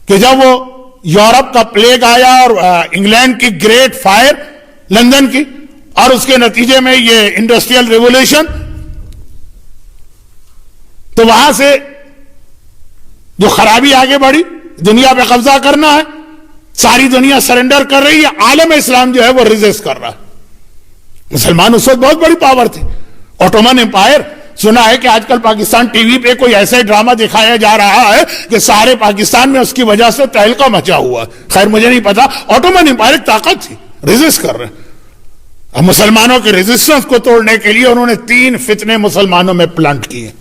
کہ جب وہ یورپ کا پلیگ آیا اور انگلینڈ کی گریٹ فائر لندن کی، اور اس کے نتیجے میں یہ انڈسٹریل ریولوشن، تو وہاں سے جو خرابی آگے بڑھی، دنیا پہ قبضہ کرنا ہے، ساری دنیا سرنڈر کر رہی ہے، عالم اسلام جو ہے وہ ریزسٹ کر رہا ہے۔ مسلمان اس وقت بہت بڑی پاور تھی، اوٹومن امپائر۔ سنا ہے کہ آج کل پاکستان ٹی وی پہ کوئی ایسا ڈرامہ دکھایا جا رہا ہے کہ سارے پاکستان میں اس کی وجہ سے تہلکہ مچا ہوا ہے۔ خیر مجھے نہیں پتا، اوٹومن امپائر ایک طاقت تھی، ریزسٹ کر رہے ہیں۔ اب مسلمانوں کے ریزسٹنس کو توڑنے کے لیے انہوں نے 3 فتنے مسلمانوں میں پلانٹ کیے۔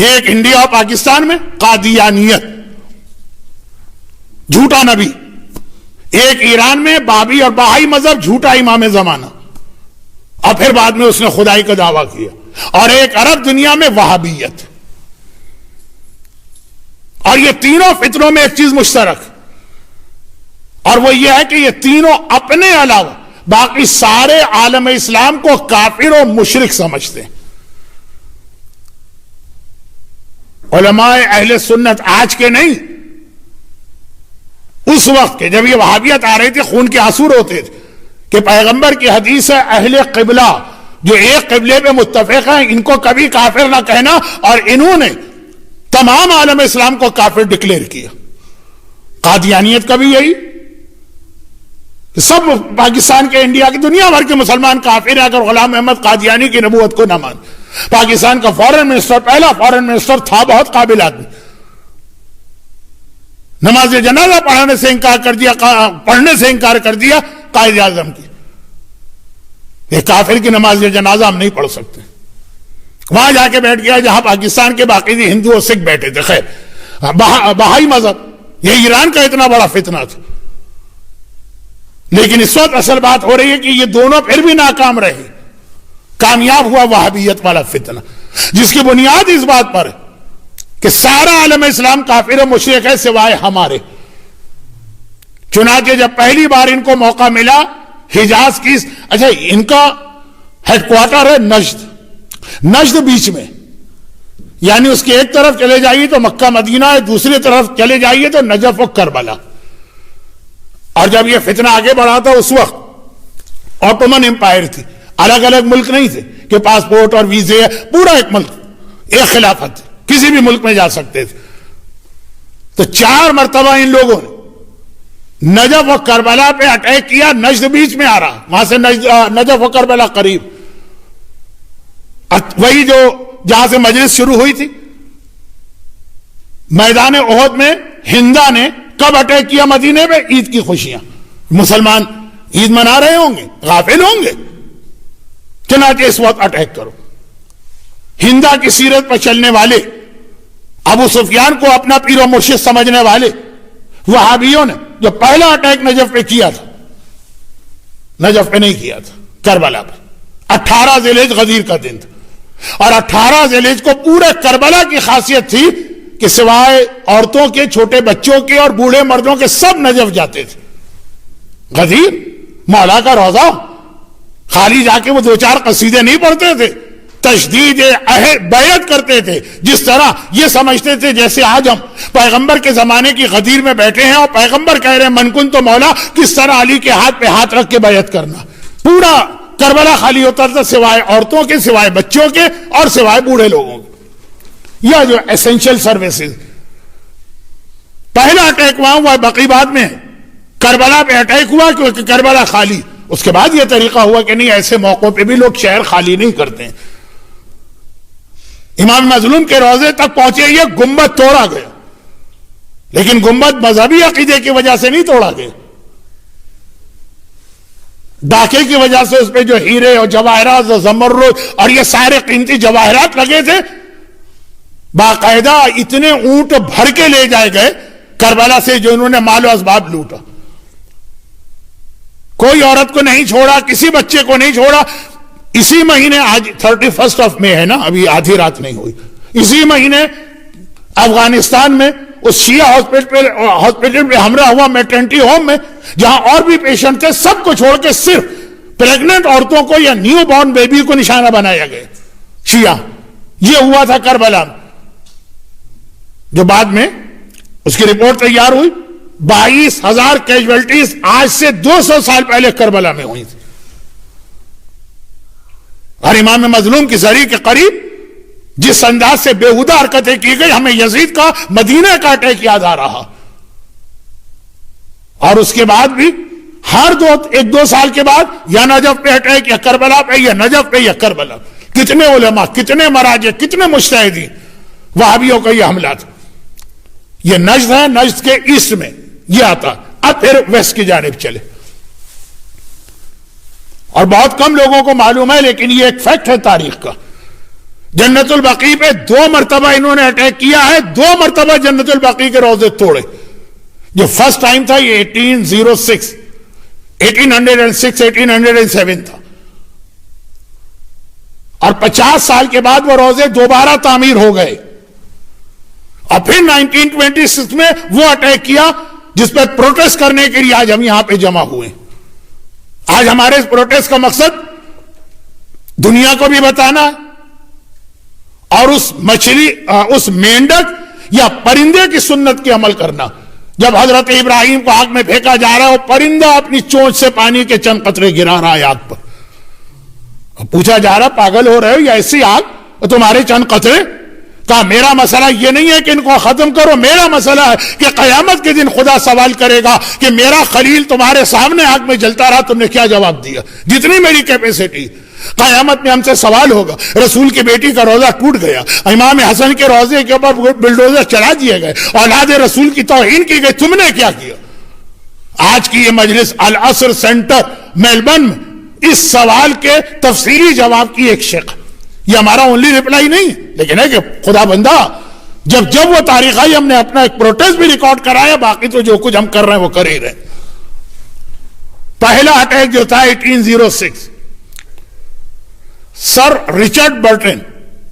ایک انڈیا اور پاکستان میں قادیانیت، جھوٹا نبی۔ ایک ایران میں بابی اور بہائی مذہب، جھوٹا امام زمانہ، اور پھر بعد میں اس نے خدائی کا دعویٰ کیا۔ اور ایک عرب دنیا میں وہابیت۔ اور یہ تینوں فتنوں میں ایک چیز مشترک، اور وہ یہ ہے کہ یہ تینوں اپنے علاوہ باقی سارے عالم اسلام کو کافر و مشرک سمجھتے ہیں۔ علماء اہل سنت آج کے نہیں، اس وقت کے جب یہ وہابیت آ رہی تھی، خون کے آنسو ہوتے تھے کہ پیغمبر کی حدیث ہے اہل قبلہ جو ایک قبلے پہ متفق ہیں ان کو کبھی کافر نہ کہنا، اور انہوں نے تمام عالم اسلام کو کافر ڈکلیئر کیا۔ قادیانیت کا بھی یہی، سب پاکستان کے، انڈیا کی، دنیا بھر کے مسلمان کافر ہیں اگر غلام احمد قادیانی کی نبوت کو نہ مان۔ پاکستان کا فورن منسٹر، پہلا فورن منسٹر تھا، بہت قابل آدمی، نماز جنازہ پڑھنے سے انکار کر دیا قائد اعظم کی۔ یہ کافر کی نماز جنازہ ہم نہیں پڑھ سکتے۔ وہاں جا کے بیٹھ گیا جہاں پاکستان کے باقی ہندو اور سکھ بیٹھے تھے۔ خیر بہائی مذہب، یہ ایران کا اتنا بڑا فتنہ تھا، لیکن اس وقت اصل بات ہو رہی ہے کہ یہ دونوں پھر بھی ناکام رہے۔ کامیاب ہوا وہابیت والا فتنہ، جس کی بنیاد اس بات پر ہے کہ سارا عالم اسلام کافر و مشرک ہے سوائے ہمارے۔ چنانچہ جب پہلی بار ان کو موقع ملا حجاز کی، اچھا ان کا ہیڈ کوارٹر ہے نجد بیچ میں، یعنی اس کی ایک طرف چلے جائیے تو مکہ مدینہ ہے، دوسری طرف چلے جائیے تو نجف و کربلا۔ اور جب یہ فتنہ آگے بڑھا تھا اس وقت اوٹومن امپائر تھی، الگ الگ ملک نہیں تھے کہ پاسپورٹ اور ویزے، پورا ایک ملک، ایک خلافت تھی، کسی بھی ملک میں جا سکتے تھے۔ تو 4 مرتبہ ان لوگوں نے نجف و کربلا پہ اٹیک کیا۔ نجد بیچ میں آ رہا، وہاں سے نجف و کربلا قریب، وہی جو جہاں سے مجلس شروع ہوئی تھی۔ میدان احد میں ہندا نے کب اٹیک کیا؟ مدینے پہ، عید کی خوشیاں، مسلمان عید منا رہے ہوں گے، غافل ہوں گے، چنانچہ اس وقت اٹیک کرو۔ ہندا کی سیرت پر چلنے والے، ابو سفیان کو اپنا پیر و مرشد سمجھنے والے وہابیوں نے جو پہلا اٹیک نجف پہ کیا تھا، نجف پہ نہیں کیا تھا، کربلا پہ۔ 18 ذی الحجہ غدیر کا دن تھا، اور 18 ذی الحجہ کو پورے کربلا کی خاصیت تھی کہ سوائے عورتوں کے، چھوٹے بچوں کے اور بوڑھے مردوں کے سب نجف جاتے تھے۔ غدیر مولا کا روضہ، خالی جا کے وہ 2-4 قصیدے نہیں پڑھتے تھے، تشدید بیعت کرتے تھے، جس طرح یہ سمجھتے تھے جیسے آج ہم پیغمبر کے زمانے کی غدیر میں بیٹھے ہیں اور پیغمبر کہہ رہے ہیں من کن تو مولا، کس طرح علی کے ہاتھ پہ ہاتھ رکھ کے بیعت کرنا۔ پورا کربلا خالی ہوتا تھا سوائے عورتوں کے، سوائے بچوں کے اور سوائے بوڑھے لوگوں کے۔ یہ جو ایسنشل سروسز، پہلا اٹیک وہاں ہوا، بقی بعد میں کربلا پہ اٹیک ہوا کیونکہ کربلا خالی۔ اس کے بعد یہ طریقہ ہوا کہ نہیں، ایسے موقعوں پہ بھی لوگ شہر خالی نہیں کرتے ہیں۔ امام مظلوم کے روضے تک پہنچے، یہ گنبد توڑا گیا، لیکن گنبد مذہبی عقیدے کی وجہ سے نہیں توڑا گیا، ڈاکے کی وجہ سے اس پہ جو ہیرے اور جواہرات اور زمرد اور یہ سارے قیمتی جواہرات لگے تھے، باقاعدہ اتنے اونٹ بھر کے لے جائے گئے کربلا سے جو انہوں نے مال و اسباب لوٹا۔ کوئی عورت کو نہیں چھوڑا، کسی بچے کو نہیں چھوڑا۔ اسی مہینے، آج 31 مئی ہے نا، ابھی آدھی رات نہیں ہوئی، اسی مہینے افغانستان میں اس شیعہ ہاسپٹل پہ حملہ ہوا، میٹرنٹی ہوم میں، جہاں اور بھی پیشنٹ تھے، سب کو چھوڑ کے صرف پریگننٹ عورتوں کو یا نیو بورن بیبی کو نشانہ بنایا گیا شیعہ۔ یہ ہوا تھا کربلا میں، جو بعد میں اس کی رپورٹ تیار ہوئی. 22,000 کیجویلٹیز آج سے 200 سال پہلے کربلا میں ہوئی تھی. اور امام مظلوم کی زری کے قریب جس انداز سے بےہودہ حرکتیں کی گئی, ہمیں یزید کا مدینہ کا اٹیک یاد آ رہا. اور اس کے بعد بھی ہر 1-2 سال کے بعد یا نجف پہ اٹیک, یا کربلا پہ, یا نجف پہ, یا کربلا. کتنے علماء, کتنے مراجع, کتنے مجتہدین, وہابیوں کا یہ حملہ تھا. یہ نجد ہے, نجد کے ایسٹ میں یہ آتا. اب پھر ویسٹ کی جانب چلے, اور بہت کم لوگوں کو معلوم ہے, لیکن یہ ایک فیکٹ ہے تاریخ کا. جنت البقیع پہ 2 مرتبہ انہوں نے اٹیک کیا ہے, 2 مرتبہ جنت البقیع کے روزے توڑے. جو فرسٹ ٹائم تھا یہ 1806 1807 تھا, اور 50 سال کے بعد وہ روزے دوبارہ تعمیر ہو گئے. اور پھر 1926 میں وہ اٹیک کیا جس پہ پروٹیسٹ کرنے کے لیے آج ہم یہاں پہ جمع ہوئے. آج ہمارے اس پروٹیسٹ کا مقصد دنیا کو بھی بتانا ہے, اور اس مچھلی, اس مینڈک یا پرندے کی سنت کی عمل کرنا. جب حضرت ابراہیم کو آگ میں پھینکا جا رہا ہے, وہ پرندہ اپنی چونچ سے پانی کے چند قطرے گرا رہا ہے آگ پر. پوچھا جا رہا, پاگل ہو رہے ہو, یا ایسی آگ تمہارے چند قطرے؟ کہا میرا مسئلہ یہ نہیں ہے کہ ان کو ختم کرو, میرا مسئلہ ہے کہ قیامت کے دن خدا سوال کرے گا کہ میرا خلیل تمہارے سامنے آگ میں جلتا رہا, تم نے کیا جواب دیا؟ جتنی میری کیپیسٹی. قیامت میں ہم سے سوال ہوگا. رسول کی بیٹی کا روزہ ٹوٹ گیا, امام حسن کے روزے کے اوپر بلڈوزر چلا دیے گئے, اولاد رسول کی توہین کی گئی, تم نے کیا کیا؟ آج کی یہ مجلس العصر سینٹر میلبرن میں اس سوال کے تفصیلی جواب کی ایک شق. یہ ہمارا اونلی رپلائی نہیں, لیکن ہے کہ خدا بندہ جب وہ تاریخ آئی, ہم نے اپنا ایک پروٹیسٹ بھی ریکارڈ کرایا, باقی تو جو کچھ ہم کر رہے ہیں وہ کر ہی رہے. پہلا اٹیک جو تھا 1806, سر رچرڈ برٹن,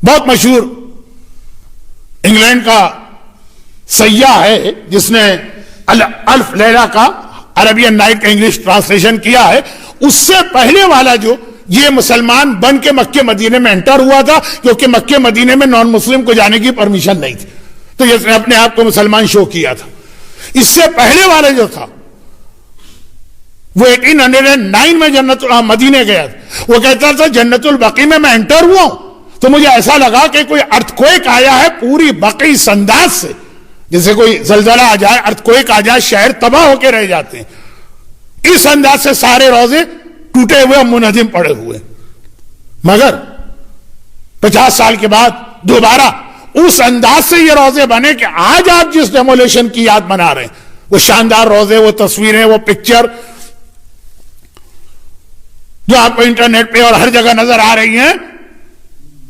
بہت مشہور انگلینڈ کا سیاح ہے جس نے الف لیلہ کا عربین نائٹ کا انگلش ٹرانسلیشن کیا ہے. اس سے پہلے والا جو یہ مسلمان بن کے مکہ مدینے میں انٹر ہوا تھا, کیونکہ مکہ مدینے میں نان مسلم کو جانے کی پرمیشن نہیں تھی, تو اس نے اپنے آپ کو مسلمان شو کیا تھا. اس سے پہلے والا جو تھا وہ 1809 میں جنت مدینے گیا تھا. وہ کہتا تھا جنت البقیع میں انٹر ہوا ہوں تو مجھے ایسا لگا کہ کوئی ارتھکویک آیا ہے پوری بقیع اس انداز سے, جیسے کوئی زلزلہ آ جائے, ارتھکویک آ جائے, شہر تباہ ہو کے رہ جاتے ہیں. اس انداز سے سارے روزے ٹوٹے ہوئے اور منہدم پڑے ہوئے. مگر 50 سال کے بعد دوبارہ اس انداز سے یہ روزے بنے کہ آج آپ جس ڈیمولیشن کی یاد بنا رہے ہیں, وہ شاندار روزے, وہ تصویریں, وہ پکچر جو آپ کو انٹرنیٹ پہ اور ہر جگہ نظر آ رہی ہیں,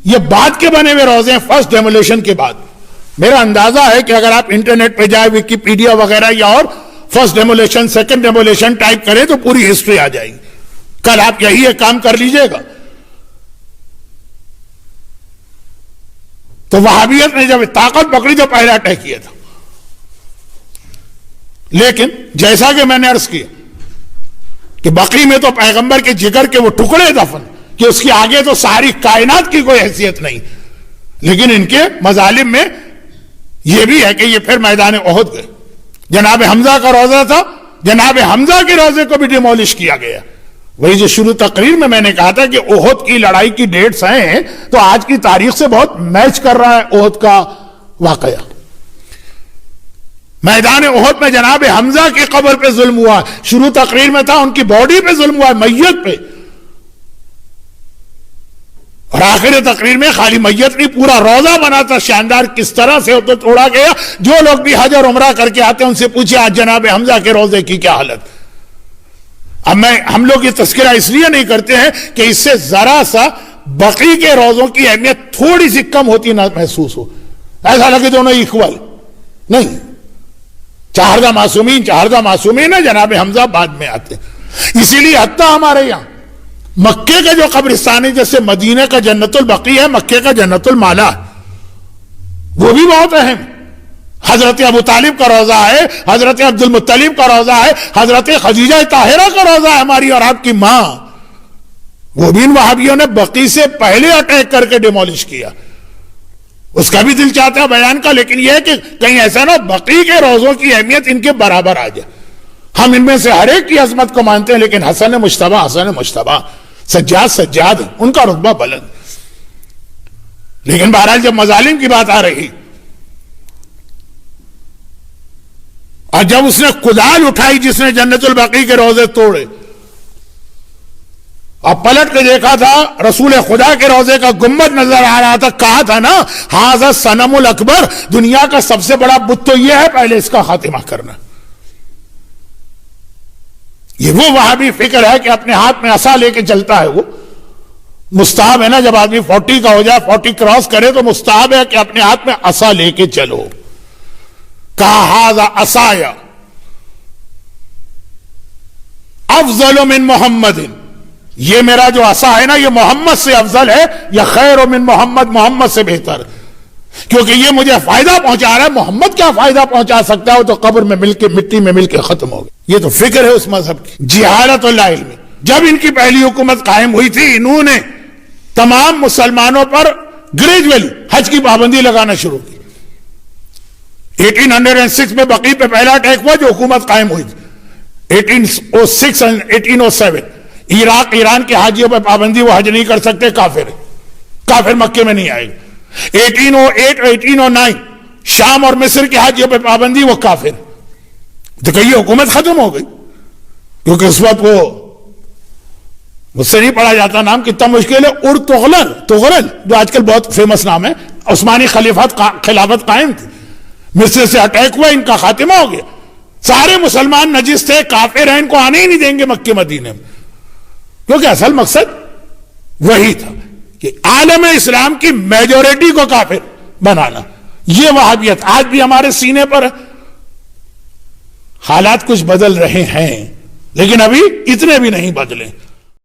یہ بعد کے بنے ہوئے روزے ہیں, فرسٹ ڈیمولیشن کے بعد. میرا اندازہ ہے کہ اگر آپ انٹرنیٹ پہ جائے, ویکیپیڈیا وغیرہ یا اور first demolition, second demolition type کریں تو پوری ہسٹری آ جائے گی. کل آپ یہی ایک کام کر لیجئے گا. تو وہابیت نے جب طاقت پکڑی تو پہلا اٹیک کیا تھا. لیکن جیسا کہ میں نے عرض کیا کہ بقیع میں تو پیغمبر کے جگر کے وہ ٹکڑے دفن کہ اس کی آگے تو ساری کائنات کی کوئی حیثیت نہیں. لیکن ان کے مظالم میں یہ بھی ہے کہ یہ پھر میدان احد گئے. جناب حمزہ کا روزہ تھا, جناب حمزہ کے روزے کو بھی ڈیمولش کیا گیا. وہی جو شروع تقریر میں نے کہا تھا کہ احد کی لڑائی کی ڈیٹس ہیں تو آج کی تاریخ سے بہت میچ کر رہا ہے احد کا واقعہ. میدان احد میں جناب حمزہ کی قبر پہ ظلم ہوا, شروع تقریر میں تھا ان کی باڈی پہ ظلم ہوا, میت پہ. اور آخر تقریر میں خالی میت نہیں, پورا روزہ بنا تھا شاندار, کس طرح سے تو توڑا گیا. جو لوگ بھی حج اور عمرہ کر کے آتے ہیں ان سے پوچھے آج جناب حمزہ کے روزے کی کیا حالت. اب ہم لوگ یہ تذکرہ اس لیے نہیں کرتے ہیں کہ اس سے ذرا سا بقیع کے روزوں کی اہمیت تھوڑی سی کم ہوتی نہ محسوس ہو, ایسا لگے دونوں ایکول نہیں. چہاردہ معصومین ہے, جناب حمزہ بعد میں آتے. اسی لیے حتیٰ ہمارے یہاں مکے کا جو قبرستان ہے, جیسے مدینہ کا جنت البقیع ہے, مکے کا جنت المالا ہے, وہ بھی بہت اہم. حضرت ابو طالب کا روزہ ہے, حضرت عبد المطلب کا روزہ ہے, حضرت خدیجہ طاہرہ کا روزہ ہے, ہماری اور آپ کی ماں. وہ بھی ان وہابیوں نے بقیع سے پہلے اٹیک کر کے ڈیمولش کیا. اس کا بھی دل چاہتا ہے بیان کا، لیکن یہ ہے کہ کہیں ایسا نہ بقی کے روزوں کی اہمیت ان کے برابر آ جائے. ہم ان میں سے ہر ایک کی عظمت کو مانتے ہیں، لیکن حسن مجتبیٰ سجاد ان کا رتبہ بلند. لیکن بہرحال جب مظالم کی بات آ رہی اور جب اس نے کدال اٹھائی جس نے جنت البقیع کے روزے توڑے اور پلٹ کے دیکھا تھا رسول خدا کے روزے کا گنبد نظر آ رہا تھا، کہا تھا نا ھذا الصنم الاکبر، دنیا کا سب سے بڑا بت تو یہ ہے، پہلے اس کا خاتمہ کرنا. یہ وہ وہابی فکر ہے کہ اپنے ہاتھ میں عصا لے کے چلتا ہے. وہ مستحب ہے نا، جب آدمی 40 کا ہو جائے، 40 کراس کرے تو مستحب ہے کہ اپنے ہاتھ میں عصا لے کے چلو. کہا ھذا عصای افضل من محمد، یہ میرا جو عصا ہے نا یہ محمد سے افضل ہے، یا خیر من محمد سے بہتر، کیونکہ یہ مجھے فائدہ پہنچا رہا ہے. محمد کیا فائدہ پہنچا سکتا ہے؟ وہ تو قبر میں مل کے مٹی میں مل کے ختم ہو گیا. یہ تو فکر ہے اس مذہب کی. جہالت اللہ علمی. جب ان کی پہلی حکومت قائم ہوئی تھی، انہوں نے تمام مسلمانوں پر گریجولی حج کی پابندی لگانا شروع کی. 1806 میں بقیع پہ پہلا اٹیک ہوا جو حکومت قائم ہوئی تھی. 1806 اور 1807 عراق ایران کے حاجیوں پہ پابندی، وہ حج نہیں کر سکتے، کافر مکے میں نہیں آئے گا. 1808 اور 1809 شام اور مصر کے حاجیوں پہ پابندی، وہ کافر. تو کہ یہ حکومت ختم ہو گئی، کیونکہ اس وقت وہ مجھ سے نہیں پڑھا جاتا نام، کتنا مشکل ہے. تغلل جو آج کل بہت فیمس نام ہے، عثمانی خلافت قائم تھی. مصر سے اٹیک ہوا، ان کا خاتمہ ہو گیا. سارے مسلمان نجس تھے، کافر ہیں، ان کو آنے ہی نہیں دیں گے مکے مدینے میں، کیونکہ اصل مقصد وہی تھا کہ عالم اسلام کی میجورٹی کو کافر بنانا. یہ وہابیت آج بھی ہمارے سینے پر ہے. حالات کچھ بدل رہے ہیں لیکن ابھی اتنے بھی نہیں بدلے.